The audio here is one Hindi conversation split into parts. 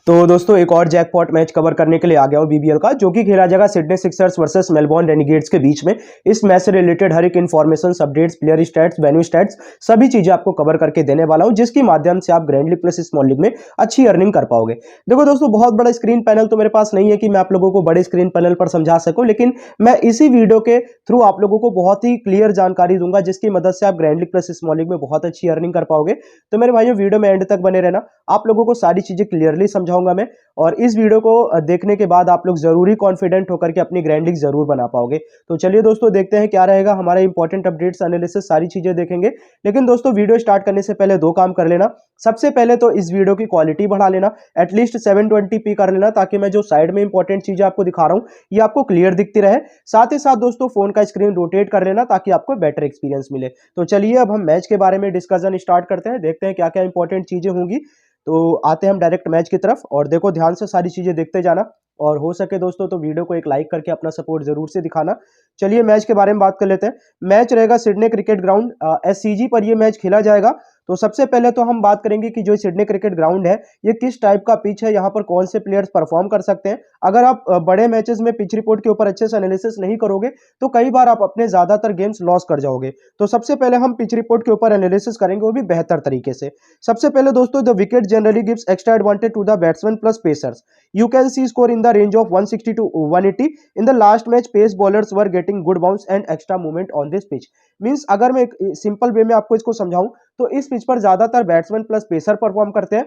तो दोस्तों एक और जैकपॉट मैच कवर करने के लिए आ गया हूं बीबीएल का, जो कि खेला जाएगा Sydney Sixers versus Melbourne Renegades के बीच में। इस मैच से रिलेटेड हर एक information, updates, player stats, venue stats, सभी चीजें आपको कवर करके देने वाला हूं, जिसके माध्यम से आप grand league plus small league में अच्छी अर्निंग कर पाओगे। देखो दोस्तों, बहुत बड़ा स्क्रीन पैनल तो मेरे पास नहीं है कि मैं आप लोगों को बड़े स्क्रीन पैनल पर समझा सकूं, लेकिन मैं इसी वीडियो के थ्रू आप लोगों को बहुत ही क्लियर जानकारी दूंगा, जिसकी मदद से आप grand league plus small league में बहुत अच्छी अर्निंग कर पाओगे। तो मेरे भाइयों, वीडियो में एंड तक बने रहना, आप लोगों को सारी चीजें क्लियरली समझाऊंगा मैं। और इस वीडियो को देखने के बाद आप लोग जरूरी कॉन्फिडेंट होकर के अपनी ग्रैंड लीग जरूर बना पाओगे। तो चलिए दोस्तों, देखते हैं क्या रहेगा हमारा इंपॉर्टेंट अपडेट्स, एनालिसिस, सारी चीजें देखेंगे। लेकिन दोस्तों, वीडियो स्टार्ट करने से पहले दो काम कर लेना। सबसे पहले तो इस वीडियो की क्वालिटी बढ़ा लेना, एटलीस्ट 720p कर लेना, ताकि मैं जो साइड में इंपॉर्टेंट चीजें आपको दिखा रहा हूं ये आपको क्लियर दिखती रहे। साथ ही साथ दोस्तों, फोन का स्क्रीन रोटेट कर लेना ताकि आपको बेटर एक्सपीरियंस मिले। तो चलिए अब हम मैच के बारे में डिस्कशन स्टार्ट करते हैं, देखते हैं क्या क्या इंपॉर्टेंट चीजें होंगी। तो आते हैं हम डायरेक्ट मैच की तरफ, और देखो ध्यान से सारी चीजें देखते जाना, और हो सके दोस्तों तो वीडियो को एक लाइक करके अपना सपोर्ट जरूर से दिखाना। चलिए मैच के बारे में बात कर लेते हैं। मैच रहेगा सिडनी क्रिकेट ग्राउंड, एससीजी पर यह मैच खेला जाएगा। तो सबसे पहले तो हम बात करेंगे कि जो सिडनी क्रिकेट ग्राउंड है ये किस टाइप का पिच है, यहाँ पर कौन से प्लेयर्स परफॉर्म कर सकते हैं। अगर आप बड़े मैचेस में पिच रिपोर्ट के ऊपर अच्छे से एनालिसिस नहीं करोगे तो कई बार आप अपने ज्यादातर गेम्स लॉस कर जाओगे। तो सबसे पहले हम पिच रिपोर्ट के ऊपर एनालिसिस करेंगे, वो भी बेहतर तरीके से। सबसे पहले दोस्तों, the wicket generally gives extra advantage to the batsman plus pacers. You can see score in the range of 160 to 180. In the last match, pace bowlers were getting good bounce and extra movement on this pitch. Means अगर मैं एक सिंपल वे में आपको इसको समझाऊं तो इस पिच पर ज्यादातर बैट्समैन प्लस पेसर परफॉर्म करते हैं,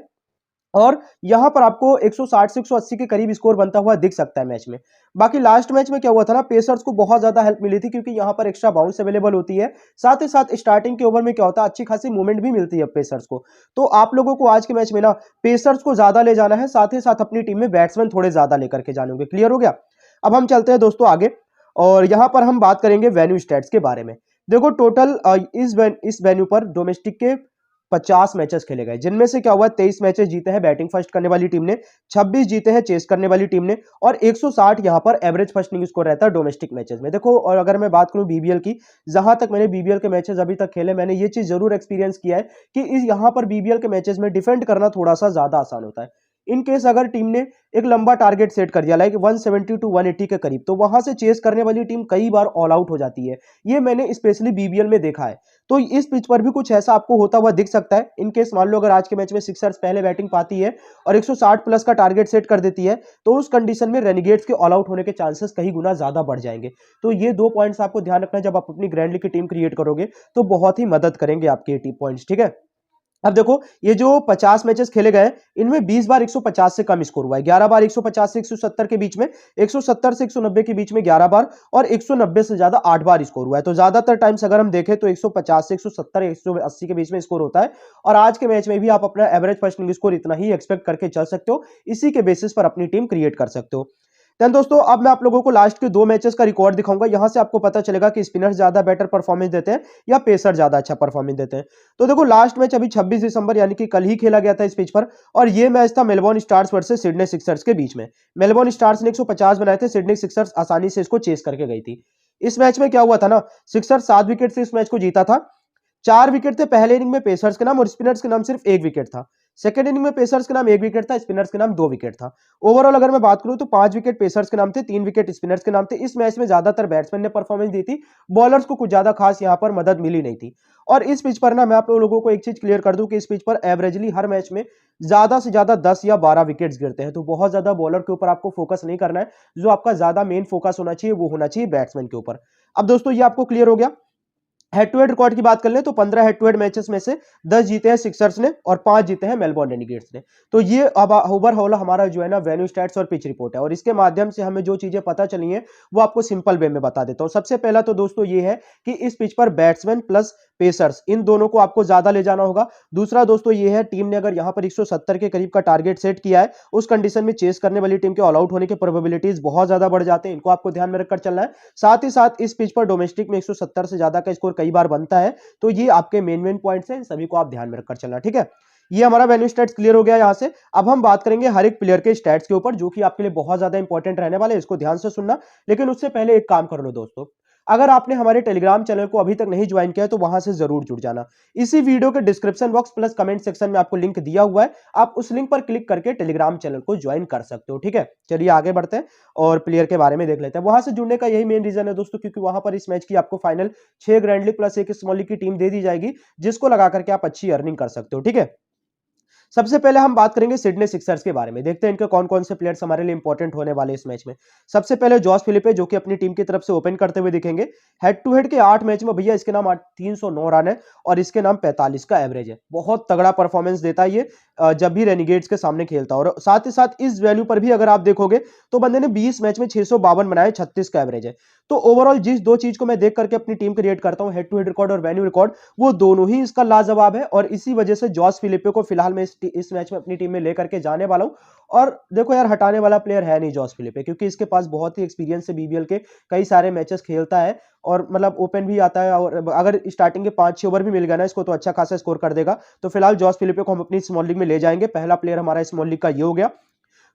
और यहां पर आपको 160 से 180 के करीब स्कोर बनता हुआ दिख सकता है मैच में। बाकी लास्ट मैच में क्या हुआ था ना, पेसर्स को बहुत ज्यादा हेल्प मिली थी, क्योंकि यहां पर एक्स्ट्रा बाउंस अवेलेबल होती है। साथ ही साथ स्टार्टिंग के ओवर में क्या होता है, अच्छी खासी मूवमेंट भी मिलती है पेसर्स को। तो आप लोगों को आज के मैच में ना पेसर्स को ज्यादा ले जाना है, साथ ही साथ अपनी टीम में बैट्समैन थोड़े ज्यादा लेकर के जाने होंगे। क्लियर हो गया? अब हम चलते हैं दोस्तों आगे, और यहां पर हम बात करेंगे वेन्यू स्टैट्स के बारे में। देखो टोटल इस वेन्यू पर डोमेस्टिक के 50 मैचेस खेले गए, जिनमें से क्या हुआ, 23 मैचेस जीते हैं बैटिंग फर्स्ट करने वाली टीम ने, 26 जीते हैं चेस करने वाली टीम ने, और 160 यहां पर एवरेज फर्स्टिंग स्कोर रहता है डोमेस्टिक मैचेस में। देखो, और अगर मैं बात करूं बीबीएल की, जहां तक मैंने बीबीएल के मैचेस अभी तक खेले, मैंने ये चीज जरूर एक्सपीरियंस किया है कि इस यहां पर बीबीएल के मैचेस में डिफेंड करना थोड़ा सा ज्यादा आसान होता है। इन केस अगर टीम ने एक लंबा टारगेट सेट कर दिया, लाइक 170 टू 180 के करीब, तो वहां से चेस करने वाली टीम कई बार ऑल आउट हो जाती है। ये मैंने स्पेशली बीबीएल में देखा है। तो इस पिच पर भी कुछ ऐसा आपको होता हुआ दिख सकता है। इन केस मान लो अगर आज के मैच में सिक्सर्स पहले बैटिंग पाती है और 160 प्लस का टारगेट सेट कर देती है, तो उस कंडीशन में रेनिगेट्स के ऑल आउट होने के चांसेस कई गुना ज्यादा बढ़ जाएंगे। तो ये दो पॉइंट्स आपको ध्यान रखना है जब आप अपनी ग्रैंड लीग की टीम क्रिएट करोगे, तो बहुत ही मदद करेंगे आपके ये पॉइंट्स। ठीक है? अब देखो, ये जो 50 मैचेस खेले गए, इनमें 20 बार 150 से कम स्कोर हुआ है, 11 बार 150 से 170 के बीच में, 170 से 190 के बीच में 11 बार, और 190 से ज्यादा 8 बार स्कोर हुआ है। तो ज्यादातर टाइम्स अगर हम देखें तो 150 से 170 180 के बीच में स्कोर होता है। और आज के मैच में भी आप अपना एवरेज फर्स्टिंग स्कोर इतना ही एक्सपेक्ट करके चल सकते हो, इसी के बेसिस पर अपनी टीम क्रिएट कर सकते हो। देन दोस्तों, अब मैं आप लोगों को लास्ट के दो मैचेस का रिकॉर्ड दिखाऊंगा, यहां से आपको पता चलेगा कि स्पिनर्स ज्यादा बेटर परफॉर्मेंस देते हैं या पेसर ज्यादा अच्छा परफॉर्मेंस देते हैं। तो देखो, लास्ट मैच अभी 26 दिसंबर यानी कि कल ही खेला गया था इस पिच पर, और ये मैच था Melbourne stars versus Sydney Sixers के बीच में। मेलबोर्न स्टार्स ने 150 बनाए थे, सिडनी सिक्सर्स आसानी से इसको चेस करके गई थी। इस मैच में क्या हुआ था ना, सिक्सर्स 7 विकेट से इस मैच को जीता था। 4 विकेट थे पहले इनिंग में पेसर्स के नाम, और स्पिनर्स के नाम सिर्फ 1 विकेट था। सेकंड इनिंग में पेसर्स के नाम 1 विकेट था, स्पिनर्स के नाम 2 विकेट था। ओवरऑल अगर मैं बात करूं तो 5 विकेट पेसर्स के नाम थे, 3 विकेट स्पिनर्स के नाम थे। इस मैच में ज्यादातर बैट्समैन ने परफॉर्मेंस दी थी, बॉलर्स को कुछ ज्यादा खास यहां पर मदद मिली नहीं थी। और इस पिच पर ना मैं आप लोगों को एक चीज क्लियर कर दूं कि इस पिच पर एवरेजली हर मैच में ज्यादा से ज्यादा 10 या 12 विकेट्स गिरते हैं। तो बहुत ज्यादा बॉलर के ऊपर आपको फोकस नहीं करना है, जो आपका ज्यादा मेन फोकस होना चाहिए वो होना चाहिए बैट्समैन के ऊपर। अब दोस्तों, ये आपको क्लियर हो गया। हेड टू हेड रिकॉर्ड की बात कर लें तो 15 हेड टू हेड मैचेस में से 10 जीते हैं सिक्सर्स ने और 5 जीते हैं मेलबोर्न रेनिगेट्स ने। तो ये अब ओवरऑल हमारा जो है ना वेन्यू स्टैट्स और पिच रिपोर्ट है, और इसके माध्यम से हमें जो चीजें पता चली हैं वो आपको सिंपल वे में बता देता हूं। सबसे पहला तो दोस्तों ये है कि इस पिच पर बैट्समैन प्लस पेसर्स इन दोनों को आपको ज्यादा ले जाना होगा। दूसरा दोस्तों ये है, टीम ने अगर यहां पर 170 के करीब का टारगेट सेट किया है, उस कंडीशन में चेस करने वाली टीम के ऑल आउट होने की प्रोबेबिलिटीज बहुत ज्यादा बढ़ जाते हैं, इनको आपको ध्यान में रखकर चलना है। साथ ही साथ इस पिच पर डोमेस्टिक में 170 से ज्यादा का स्कोर कई बार बनता है। तो ये आपके मेन पॉइंट्स हैं, सभी को आप ध्यान में रखकर चलना। ठीक है? ये हमारा वैल्यू स्टैट्स क्लियर हो गया। यहां से अब हम बात करेंगे हर एक प्लेयर के स्टैट्स के ऊपर, जो कि आपके लिए बहुत ज्यादा इंपॉर्टेंट रहने वाले हैं, इसको ध्यान से सुनना। लेकिन उससे पहले एक काम कर लो दोस्तों, अगर आपने हमारे टेलीग्राम चैनल को अभी तक नहीं ज्वाइन किया है तो वहां से जरूर जुड़ जाना। इसी वीडियो के description box plus comment section में आपको लिंक दिया हुआ है, आप उस लिंक पर क्लिक करके टेलीग्राम चैनल को ज्वाइन कर सकते हो। ठीक है, चलिए आगे बढ़ते हैं और प्लेयर के बारे में देख लेते हैं। वहां से जुड़ने का यही मेन रीजन है दोस्तों, क्योंकि वहां पर इस मैच की आपको final 6 grand league plus 1 small league की टीम दे दी जाएगी, जिसको लगा करके आप अच्छी अर्निंग कर सकते हो। ठीक है, सबसे पहले हम बात करेंगे सिडनी सिक्सर्स के बारे में। देखते हैं इनके कौन कौन से प्लेयर्स हमारे लिए इंपॉर्टेंट होने वाले इस मैच में। सबसे पहले जॉस फिलिपे, जो कि अपनी टीम की तरफ से ओपन करते हुए दिखेंगे। हेड टू हेड के 8 मैच में भैया इसके नाम 309 रन है और इसके नाम 45 का एवरेज है। बहुत तगड़ा परफॉर्मेंस देता है ये जब भी रेनिगेट्स के सामने खेलता है। और साथ ही साथ इस वैल्यू पर भी अगर आप देखोगे तो बंदे ने 20 मैच में 652 बनाए, 36 का एवरेज है। तो ओवरऑल जिस दो चीज को मैं देख करके अपनी टीम क्रिएट करता हूं, हेड टू हेड रिकॉर्ड और वेन्यू रिकॉर्ड, वो दोनों ही इसका लाजवाब है। और इसी वजह से जॉस फिलिपे को फिलहाल मैं इस मैच में अपनी टीम में लेकर के जाने वाला हूं। और देखो यार, हटाने वाला प्लेयर है नहीं जॉस फिलिपे, क्योंकि इसके पास बहुत ही एक्सपीरियंस है, बीबीएल के कई सारे मैचेस खेलता है और मतलब ओपन भी आता है। और अगर स्टार्टिंग के 5-6 ओवर भी मिल गया ना इसको, तो अच्छा खासा स्कोर कर देगा। तो फिलहाल जॉस फिलिपे को हम अपनी स्मॉल लीग में ले जाएंगे। पहला प्लेयर हमारा स्मॉल लीग का ये हो गया।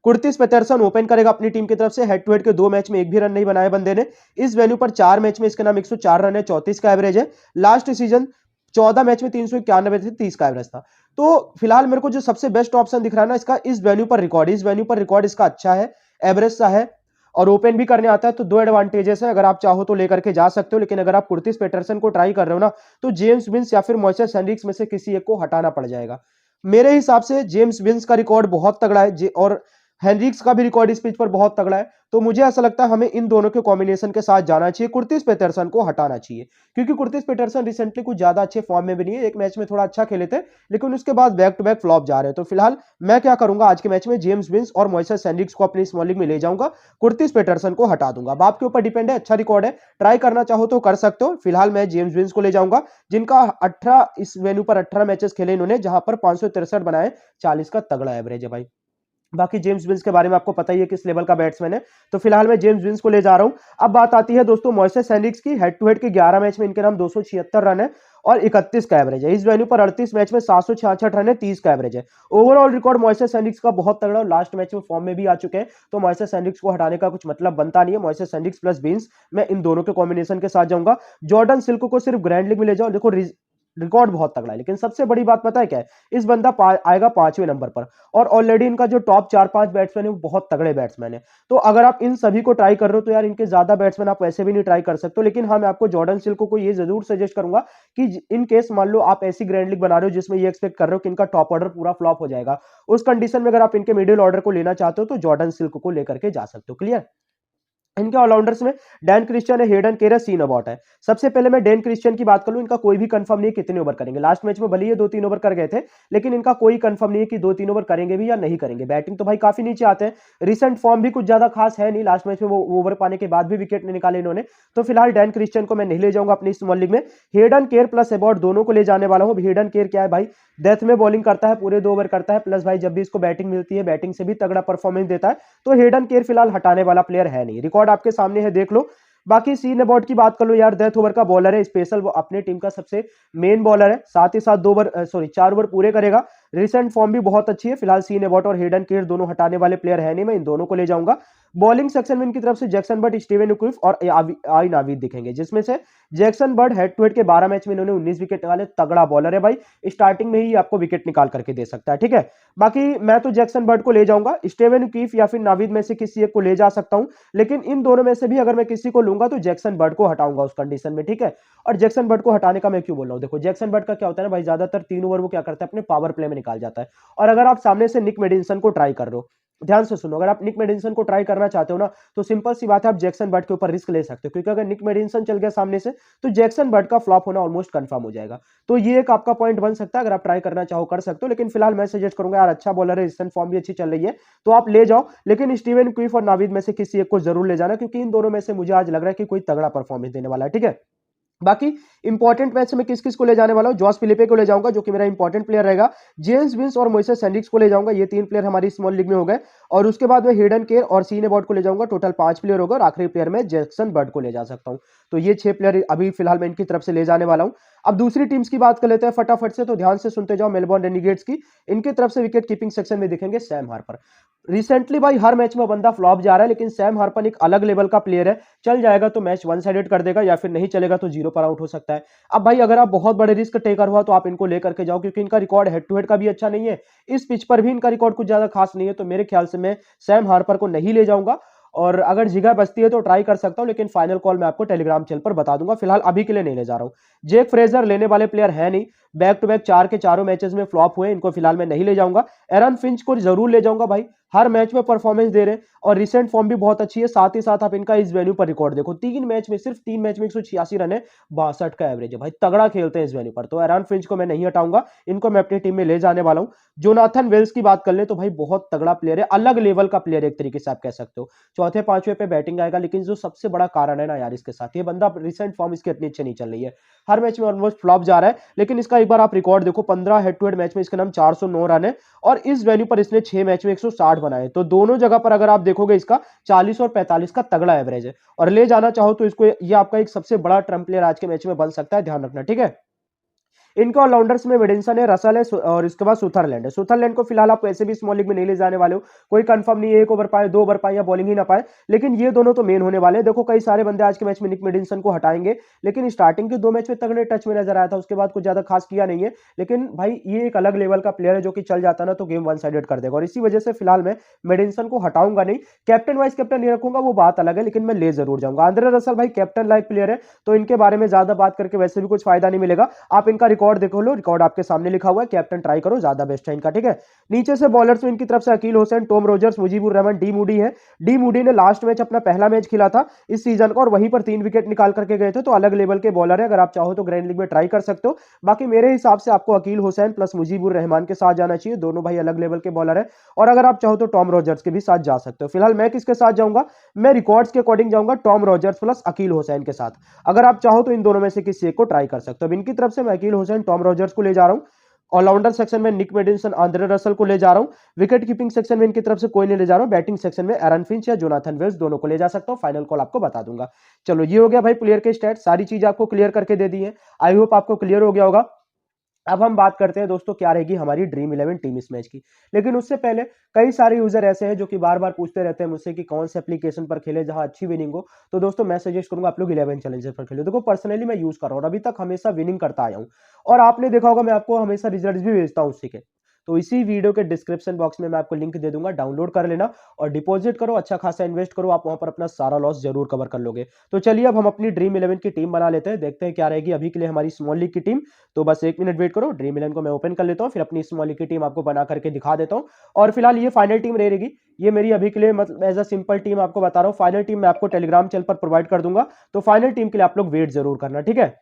कुर्टिस पेटरसन ओपन करेगा अपनी टीम की तरफ से। हेड टू हेड के 2 मैच में एक भी रन नहीं बनाए बंदे ने। इस वेन्यू पर 4 मैच में इसके नाम 104 रन है, 34 का एवरेज है। लास्ट सीजन 14 मैच में 391 थे, 30 का एवरेज था। तो फिलहाल मेरे को जो सबसे बेस्ट ऑप्शन दिख रहा है ना इसका, इस वेन्यू पर रिकॉर्ड इसका अच्छा है, एवरेज सा है और ओपन भी करने आता है। तो 2 एडवांटेजेस है, अगर आप चाहो तो लेकर के जा सकते हो। लेकिन अगर आप कुर्टिस पेटरसन को ट्राई कर रहे हो ना, तो जेम्स विंस या फिर मोइसेस हेनरिक्स में से किसी एक को हटाना पड़ जाएगा। मेरे हिसाब से जेम्स विंस का रिकॉर्ड बहुत तगड़ा है और हेनरिक्स का भी रिकॉर्ड इस पिच पर बहुत तगड़ा है। तो मुझे ऐसा लगता है हमें इन दोनों के कॉम्बिनेशन के साथ जाना चाहिए, कुर्टिस पेटरसन को हटाना चाहिए। क्योंकि कुर्टिस पेटरसन रिसेंटली कुछ ज्यादा अच्छे फॉर्म में भी नहीं है। एक मैच में थोड़ा अच्छा खेले थे, लेकिन उसके बाद बैक टू बैक फ्लॉप जा रहे हैं। तो फिलहाल मैं क्या करूंगा, आज के मैच में जेम्स विंस और मोइसेस हेनरिक्स को अपनी स्मॉल लीग में ले जाऊंगा, कुर्टिस पेटरसन को हटा दूंगा। अब आपके ऊपर डिपेंड है, अच्छा रिकॉर्ड है, ट्राई करना चाहो तो कर सकते हो। फिलहाल मैं जेम्स विंस को ले जाऊंगा, जिनका 18 इस वेन्यू पर 18 मैचेस खेले इन्होंने, जहां पर 563 बनाए, 40 का तगड़ा एवरेज है भाई। बाकी जेम्स विंस के बारे में आपको पता ही है किस लेवल का बैट्समैन है। तो फिलहाल मैं जेम्स विंस को ले जा रहा हूं। अब बात आती है दोस्तों मोइसेस हेनरिक्स की। हेड टू हेड के 11 मैच में इनके नाम 276 रन है और 31 का एवरेज है। इस वेन्यू पर 38 मैच में 766 रन है, 30 का एवरेज है। ओवरऑल रिकॉर्ड मोइसेस हेनरिक्स का बहुत तगड़ा और लास्ट मैच में फॉर्म में भी आ चुके हैं। तो मोइसेस हेनरिक्स को हटाने का कुछ मतलब बनता नहीं है। मोइसेस हेनरिक्स प्लस विंस, मैं इन दोनों के कॉम्बिनेशन के साथ जाऊंगा। जॉर्डन सिल्क को सिर्फ ग्रैंड लीग में ले जाओ, देखो रिकॉर्ड बहुत तगड़ा है। लेकिन सबसे बड़ी बात पता है क्या है, इस बंदा आएगा 5वें नंबर पर और ऑलरेडी इनका जो टॉप 4-5 बैट्समैन है वो बहुत तगड़े बैट्समैन है। तो अगर आप इन सभी को ट्राई कर रहे हो तो यार इनके ज्यादा बैट्समैन आप वैसे भी नहीं ट्राई कर सकते। लेकिन हाँ, मैं आपको जॉर्डन सिल्क को ये जरूर सजेस्ट करूंगा कि इन केस मान लो आप ऐसी ग्रैंड लीग बना रहे हो जिसमें ये एक्सपेक्ट कर रहे हो कि इनका टॉप ऑर्डर पूरा फ्लॉप हो जाएगा, उस कंडीशन में अगर आप इनके मिडिल ऑर्डर को लेना चाहते हो तो जॉर्डन सिल्क को लेकर के जा सकते हो। क्लियर। इनके ऑलराउंडर्स में डैन क्रिश्चियन है, हेडन केर है, सीन अबॉट है। सबसे पहले मैं डैन क्रिश्चियन की बात करूं, इनका कोई भी कंफर्म नहीं है कितने ओवर करेंगे। लास्ट मैच में भले ही 2-3 ओवर कर गए थे, लेकिन इनका कोई कंफर्म नहीं है कि 2-3 ओवर करेंगे भी या नहीं करेंगे। बैटिंग तो भाई काफी नीचे आते हैं, रिसेंट फॉर्म भी कुछ ज्यादा खास है नहीं। लास्ट मैच में वो ओवर पाने के बाद भी विकेट नहीं निकाले इन्होंने। तो फिलहाल डैन क्रिश्चियन को मैं नहीं ले जाऊंगा अपनी स्मॉल लीग में। हेडन केर प्लस अबॉट दोनों को ले जाने वाला हूं। हेडन केर क्या है भाई, डेथ में बॉलिंग करता है, पूरे 2 ओवर करता है, प्लस भाई जब भी इसको बैटिंग मिलती है बैटिंग से भी तगड़ा परफॉर्मेंस देता है। तो हेडन केर फिलहाल हटाने वाला प्लेयर है नहीं, रिकॉर्ड आपके सामने है, देख लो। बाकी सीन अबॉट की बात कर लो यार, डेथ ओवर का बॉलर है, स्पेशल, वो अपने टीम का सबसे मेन बॉलर है। साथ ही साथ 4 ओवर पूरे करेगा, रिसेंट फॉर्म भी बहुत अच्छी है। फिलहाल सीन अबॉट और हेडन केर दोनों हटाने वाले प्लेयर है नहीं, मैं इन दोनों को ले जाऊंगा। बॉलिंग सेक्शन में इनकी तरफ से जैक्सन बर्ड, स्टीवन उक्विफ और आई नावीद दिखेंगे, जिसमें से Jackson Bird head to head के 12 मैच में इन्होंने 19 विकेट निकाले, तगड़ा बॉलर है भाई, स्टार्टिंग में ही आपको विकेट निकाल करके दे सकता है। ठीक है, बाकी मैं तो जैक्सन बर्ड को ले जाऊंगा, स्टीवन उक्विफ या फिर नावीद में से किसी एक को ले जा सकता हूं। लेकिन इन दोनों में से भी अगर मैं किसी को लूंगा तो जैक्सन बर्ड को हटाऊंगा उस कंडीशन में। ठीक है, और जैक्सन बर्ड को हटाने का मैं क्यों बोल रहा हूं, देखो जैक्सन बर्ड का क्या होता है ना भाई, ज्यादातर 3 ओवर वो क्या करता है, अपने पावर प्ले में निकाल जाता है। और अगर आप सामने से निक मेडिसन को ट्राई कर रहे हो, ध्यान से सुनो, अगर आप निक मेडिसन को ट्राई करना चाहते हो ना, तो सिंपल सी बात है, आप जैक्सन बर्ड के ऊपर रिस्क ले सकते हो। क्योंकि अगर निक मेडिसन चल गया सामने से तो जैक्सन बर्ड का फ्लॉप होना ऑलमोस्ट कंफर्म हो जाएगा। तो ये एक आपका पॉइंट बन सकता है, अगर आप ट्राई करना चाहो कर सकते हो। लेकिन फिलहाल मैं सजेस्ट करूंगा यार, अच्छा बॉलर है, रिसेंट फॉर्म भी अच्छी चल रही है, तो आप ले जाओ। लेकिन स्टीवन क्विफ और नावीद में से किसी एक को जरूर ले जाना, क्योंकि इन दोनों में से मुझे आज लग रहा है कि कोई तगड़ा परफॉर्मेंस देने वाला है। ठीक है, बाकी इंपॉर्टेंट मैच में किस किस को ले जाने वाला हूं, जॉस फिलिपे को ले जाऊंगा जो कि मेरा इंपॉर्टेंट प्लेयर रहेगा, जेम्स विंस और मोइसेस हेनरिक्स को ले जाऊंगा, ये 3 प्लेयर हमारी स्मॉल लीग में हो गए। और उसके बाद मैं हेडन केर और सीन अबॉट को ले जाऊंगा, टोटल 5 प्लेयर होगा। और आखिरी प्लेयर में जैक्सन बर्ड को ले जा सकता हूं। तो ये 6 प्लेयर अभी फिलहाल मैं इनकी तरफ से ले जाने वाला हूं। अब दूसरी टीम्स की बात कर लेते हैं फटाफट से, तो ध्यान से सुनते जाओ। मेलबोर्न रेनिगेट्स की, इनकी तरफ से विकेट कीपिंग सेक्शन में दिखेंगे सैम हार्पर। रिसेंटली भाई हर मैच में बंदा फ्लॉप जा रहा है, लेकिन सैम हार्पर एक अलग लेवल का प्लेयर है। चल जाएगा तो मैच वन साइडेड कर देगा, या फिर नहीं चलेगा तो जीरो पर आउट हो सकता है। अब भाई अगर आप बहुत बड़े रिस्क टेकर हुआ तो आप इनको लेकर के जाओ, क्योंकि इनका रिकॉर्ड हेड टू हेड का भी अच्छा नहीं है, इस पिच पर भी इनका रिकॉर्ड कुछ ज्यादा खास नहीं है। तो मेरे ख्याल से मैं सैम हार्पर को नहीं ले जाऊंगा, और अगर जगह बचती है तो ट्राई कर सकता हूं, लेकिन फाइनल कॉल मैं आपको टेलीग्राम चैनल पर बता दूंगा। फिलहाल अभी के लिए नहीं ले जा रहा हूं। जेक फ्रेजर लेने वाले प्लेयर है नहीं, बैक टू बैक 4 के चारों मैचेस में फ्लॉप हुए, इनको फिलहाल मैं नहीं ले जाऊंगा। एरन फिंच को जरूर ले जाऊंगा भाई, हर मैच में परफॉर्मेंस दे रहे हैं और रिसेंट फॉर्म भी बहुत अच्छी है। साथ ही साथ आप इनका इस वेन्यू पर रिकॉर्ड देखो, सिर्फ 3 मैच में 186 रन है, 62 का एवरेज है भाई, तगड़ा खेलते हैं इस वेन्यू पर। तो एरन फिंच को मैं नहीं हटाऊंगा, इनको मैं अपनी टीम में ले जाने वाला हूं। जोनाथन वेल्स की बात कर ले तो भाई बहुत तगड़ा प्लेयर है, अलग लेवल का प्लेयर एक तरीके से आप कह सकते हो। चौथे पांचवे पे बैटिंग आएगा, लेकिन जो सबसे बड़ा कारण है ना यार इसके साथ, ये बंदा रिसेंट फॉर्म इसकी इतनी अच्छी नहीं चल रही है, हर मैच में ऑलमोस्ट फ्लॉप जा रहा है। लेकिन इसका एक बार आप रिकॉर्ड देखो, 15 हेड टू हेड मैच में इसके नाम 409 रन है, और इस वेन्यू पर इसने 6 मैच में 160 बनाए। तो दोनों जगह पर अगर आप देखोगे इसका 40 और 45 का तगड़ा एवरेज है, और ले जाना चाहो तो इसको ये आपका एक सबसे बड़ा ट्रम्प प्लेयर आज के मैच में बन सकता है, ध्यान रखना, ठीक है। इनके ऑलराउंडर्स में विडिंसन है, रसल है, और इसके बाद सुथरलैंड है। सुथरलैंड को फिलहाल आप वैसे भी स्मॉल लीग में नहीं ले जाने वाले हो, कोई कंफर्म नहीं है, 1 ओवर पाए, 2 ओवर पाए या बॉलिंग ही ना पाए, लेकिन ये दोनों तो मेन होने वाले हैं। देखो कई सारे बंदे आज के मैच में निक विडिंसन को हटाएंगे, लेकिन स्टार्टिंग के 2 मैच में तगड़े टच में नजर आया था, उसके बाद कुछ ज्यादा खास किया नहीं है। लेकिन भाई ये एक अलग लेवल का प्लेयर है, जो कि चल जाता ना तो गेम वन साइडेड कर देगा, और इसी वजह से फिलहाल मैं मेडिंसन को हटाऊंगा नहीं। कैप्टन वाइस कैप्टन नहीं रखूंगा, वो बात अलग है, लेकिन मैं ले जरूर जाऊंगा। आंद्रे रसल भाई कैप्टन लाइक प्लेयर है, तो इनके बारे में ज्यादा बात करके वैसे भी कुछ फायदा नहीं मिलेगा। आप इनका रिकॉर्ड देखो लो, रिकॉर्ड आपके सामने लिखा हुआ है, कैप्टन ट्राई करो, ज्यादा बेस्ट है इनका, ठीक है। नीचे से बॉलर्स में इनकी तरफ से Akeal Hosein, Tom Rogers, Mujeebur Rahman, D Moody है। डी मूडी ने लास्ट मैच अपना पहला मैच खेला था इस सीजन का, और वहीं पर 3 विकेट निकाल करके गए थे, तो अलग लेवल के बॉलर है, अगर आप चाहो तो ग्रैंड लीग में ट्राई कर सकते हो। बाकी मेरे हिसाब से आपको अकील हुसैन प्लस मुजीबुर रहमान के साथ जाना चाहिए, दोनों भाई अलग लेवल के बॉलर है, और अगर आप चाहो तो टॉम रोजर्स के भी साथ जा सकते हो। फिलहाल मैं किसके साथ जाऊंगा, मैं रिकॉर्ड्स के अकॉर्डिंग जाऊंगा Tom Rogers plus Akeal Hosein के साथ। अगर आप चाहो तो इन दोनों में से किसी एक को ट्राई कर सकते हो। इनकी तरफ से मैं अकील हुसैन, टॉम रोजर्स को ले जा रहा हूं। ऑलराउंडर सेक्शन में निक मेडिसन, आंद्रे रसल को ले जा रहा हूं। विकेट कीपिंग सेक्शन में इनकी तरफ से कोई नहीं ले जा रहा हूं। बैटिंग सेक्शन में एरन फिंच या जोनाथन वेल्स दोनों को ले जा सकता हूं। फाइनल कॉल आपको बता दूंगा। चलो ये हो गया भाई प्लेयर के स्टैट, सारी चीजें आपको क्लियर करके दे दी है। आई होप आपको क्लियर हो गया होगा। अब हम बात करते हैं दोस्तों, क्या रहेगी हमारी ड्रीम 11 टीम इस मैच की। लेकिन उससे पहले कई सारे यूजर ऐसे हैं जो कि बार बार पूछते रहते हैं मुझसे कि कौन से एप्लीकेशन पर खेले जहां अच्छी विनिंग हो। तो दोस्तों मैं सजेस्ट करूंगा आप लोग 11 चैलेंजर पर खेलो। देखो पर्सनली मैं यूज कर रहा हूं, अभी तक हमेशा विनिंग करता आया हूं, और आपने देखा होगा मैं आपको हमेशा रिजल्ट भी भेजता हूं उसी के। तो इसी वीडियो के डिस्क्रिप्शन बॉक्स में मैं आपको लिंक दे दूंगा, डाउनलोड कर लेना और डिपॉजिट करो, अच्छा खासा इन्वेस्ट करो, आप वहां पर अपना सारा लॉस जरूर कवर कर लोगे। तो चलिए अब हम अपनी ड्रीम 11 की टीम बना लेते हैं, देखते हैं क्या रहेगी अभी के लिए हमारी स्मॉल लीग की टीम। तो बस 1 मिनट वेट करो, ड्रीम 11 को मैं ओपन कर लेता हूँ, फिर अपनी स्मॉल लीग की टीम आपको बना करके दिखा देता हूँ। और फिलहाल ये फाइनल टीम रहेगी, ये मेरी अभी के लिए मतलब एज अ सिंपल टीम आपको बता रहा हूँ। फाइनल टीम मैं आपको टेलीग्राम चैनल पर प्रोवाइड कर दूंगा, तो फाइनल टीम के लिए आप लोग वेट जरूर करना, ठीक है।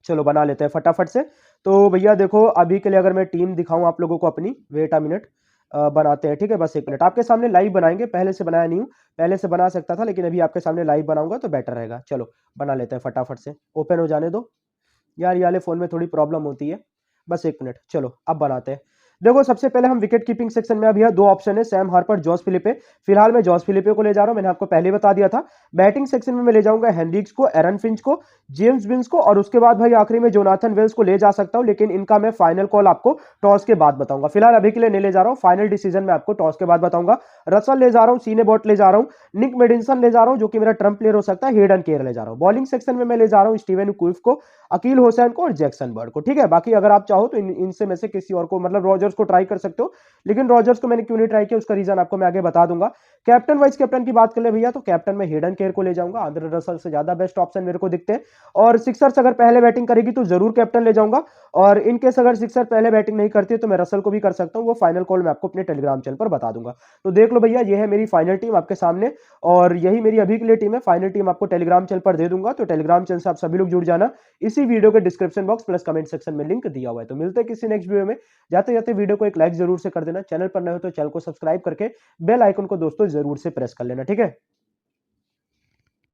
चलो बना लेते हैं फटाफट से। तो भैया देखो अभी के लिए अगर मैं टीम दिखाऊं आप लोगों को अपनी, वेट अ मिनट, बनाते हैं, ठीक है, बस 1 मिनट। आपके सामने लाइव बनाएंगे, पहले से बनाया नहीं हूं, पहले से बना सकता था, लेकिन अभी आपके सामने लाइव बनाऊंगा तो बेटर रहेगा। चलो बना लेते हैं फटाफट से, ओपन हो जाने दो यार, ये वाले फोन में थोड़ी प्रॉब्लम होती है, बस 1 मिनट। चलो अब बनाते हैं। देखो सबसे पहले हम विकेट कीपिंग सेक्शन में, अभी यहाँ 2 ऑप्शन है, सैम हार्पर, जॉस फिलिपे। फिलहाल मैं जॉस फिलिपे को ले जा रहा हूं, मैंने आपको पहले बता दिया था। बैटिंग सेक्शन में मैं ले जाऊंगा हेनरिक्स को, एरन फिंच को, जेम्स विंस को, और उसके बाद भाई आखिरी में जोनाथन वेल्स को ले जा सकता हूं, लेकिन इनका मैं फाइनल कॉल आपको टॉस के बाद बताऊंगा। फिलहाल अभी के लिए नहीं ले जा रहा हूं, फाइनल डिसीजन मैं आपको टॉस के बाद बताऊंगा। रसल ले जा रहा हूं, सीने बॉट ले जा रहा हूं, निक मेडिंसन ले जा रहा हूं जो कि मेरा ट्रम्प प्लेयर हो सकता है, हेडन केयर ले जा रहा हूं। बॉलिंग सेक्शन में मैं ले जा रहा हूं स्टीवन कुइफ को, अकील हुसैन को और जैक्सन बर्ड को, ठीक है। बाकी अगर आप चाहो तो इनसे में से किसी और को, मतलब रॉजर्स को ट्राई कर सकते हो, लेकिन रॉजर्स को मैंने क्यों नहीं ट्राई किया उसका रीजन आपको मैं आगे बता दूंगा। कैप्टन वाइस कैप्टन की बात कर ले भैया, तो कैप्टन में हेडन केयर को ले जाऊंगा, आंद्रे रसल से ज्यादा बेस्ट ऑप्शन मेरे को दिखते हैं। और सिक्सर्स अगर पहले बैटिंग करेगी तो जरूर कैप्टन ले जाऊंगा, और इनकेस अगर सिक्सर पहले बैटिंग नहीं करती है तो मैं रसल को भी कर सकता हूं, वो फाइनल कॉल मैं आपको अपने टेलीग्राम चैनल पर बता दूंगा। तो देख लो भैया, ये है मेरी फाइनल टीम आपके सामने, और यही मेरी अभी के लिए टीम है। फाइनल टीम आपको टेलीग्राम चैनल पर दे दूंगा, तो टेलीग्राम चैनल से आप सभी लोग जुड़ जाना। इसी वीडियो के description box plus comment section में लिंक दिया हुआ है। तो मिलते हैं किसी नेक्स्ट वीडियो में, जाते जाते वीडियो को एक लाइक जरूर से कर देना, चैनल पर नए हो तो चैनल को सब्सक्राइब करके बेल आइकन को दोस्तों जरूर से प्रेस कर लेना, ठीक है।